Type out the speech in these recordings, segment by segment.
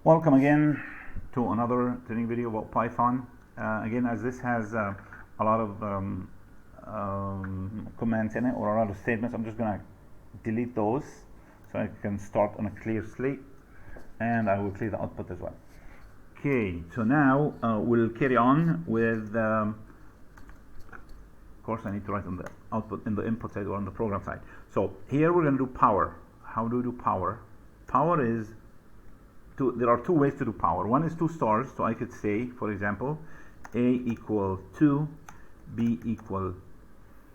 Welcome again to another training video about Python. Again, as this has a lot of commands in it, or a lot of statements, I'm just going to delete those so I can start on a clear slate, and I will clear the output as well. Okay, so now we'll carry on with of course I need to write on the output in the input side or on the program side. So here we're going to do power. How do we do power? Power is there are two ways to do power. One is 2 stars, so I could say, for example, a equal 2, b equal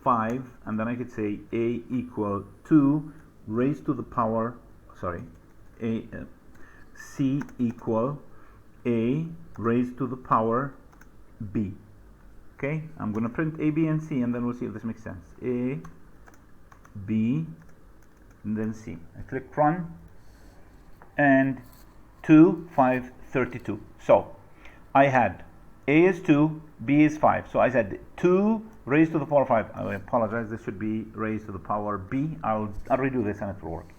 5, and then I could say a equal 2 raised to the power, c equal a raised to the power b. Okay, I'm going to print a, b, and c, and then we'll see if this makes sense. A, b, and then c. I click run, and 2, 5, 32. So I had a is 2, b is 5. So I said 2 raised to the power 5. I apologize, this should be raised to the power b. I'll redo this and it will work.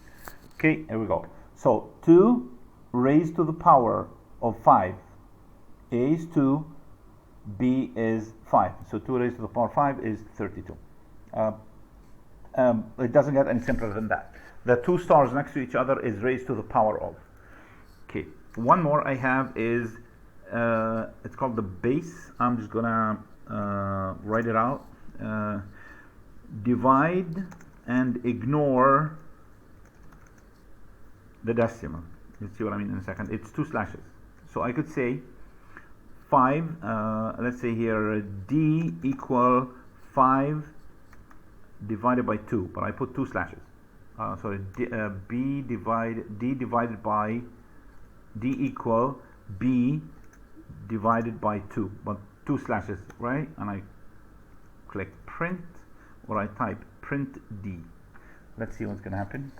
Okay, here we go. So 2 raised to the power of 5. A is 2, b is 5. So 2 raised to the power 5 is 32. It doesn't get any simpler than that. The 2 stars next to each other is raised to the power of. Okay, one more I have is, it's called the base. I'm just gonna write it out. Divide and ignore the decimal. You'll see what I mean in a second. It's 2 slashes. So I could say 5, let's say here, d equal 5 divided by 2, but I put 2 slashes. D divided by d equal b divided by 2, but 2 slashes, right? And I click print, or I type print d. Let's see what's going to happen.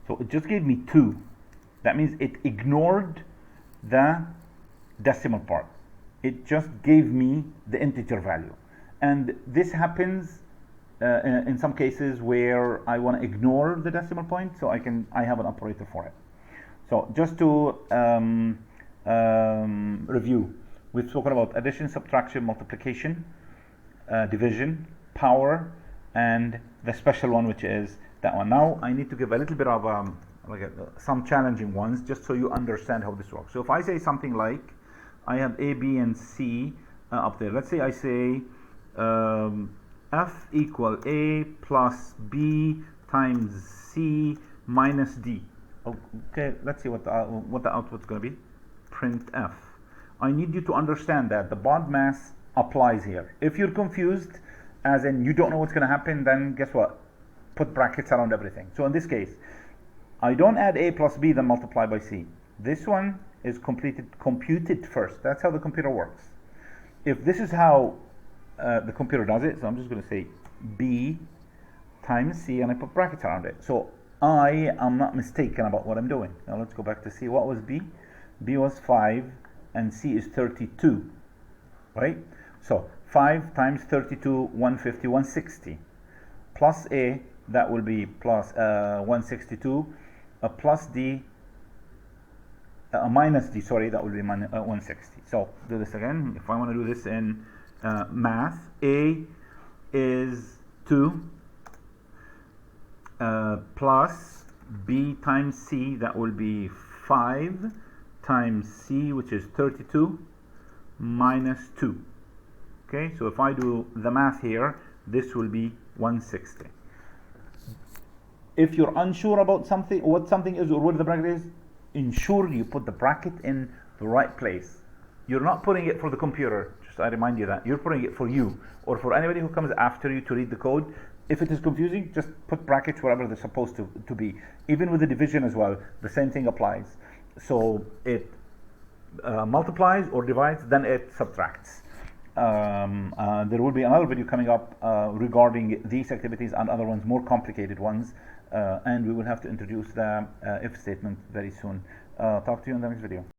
So it just gave me 2. That means it ignored the decimal part. It just gave me the integer value. And this happens in some cases where I want to ignore the decimal point, so I have an operator for it. So just to review, we've spoken about addition, subtraction, multiplication, division, power, and the special one, which is that one. Now I need to give a little bit of some challenging ones, just so you understand how this works. So if I say something like, I have a, b, and c up there. Let's say I say f equal a plus b times c minus d. Okay, let's see what the output's going to be. Print f. I need you to understand that the BODMAS applies here. If you're confused, as in you don't know what's going to happen, then guess what? Put brackets around everything. So in this case, I don't add a plus b then multiply by c. This one is computed first. That's how the computer works. If this is how the computer does it, so I'm just going to say b times c, and I put brackets around it. So I am not mistaken about what I'm doing. Now let's go back to see what was b. B was 5 and c is 32, right? So 5 times 32, 150, 160. Plus a, that will be plus 162, plus d, minus d, sorry, that will be 160. So do this again. If I want to do this in math, a is 2, plus b times c, that will be 5 times c, which is 32, minus 2. Okay, so if I do the math here, this will be 160. If you're unsure about something, what something is, or what the bracket is, ensure you put the bracket in the right place. You're not putting it for the computer, just I remind you that. You're putting it for you, or for anybody who comes after you to read the code. If it is confusing, just put brackets wherever they're supposed to be. Even with the division as well, the same thing applies. So it multiplies or divides, then it subtracts. There will be another video coming up regarding these activities and other ones, more complicated ones, and we will have to introduce the if statement very soon. Talk to you in the next video.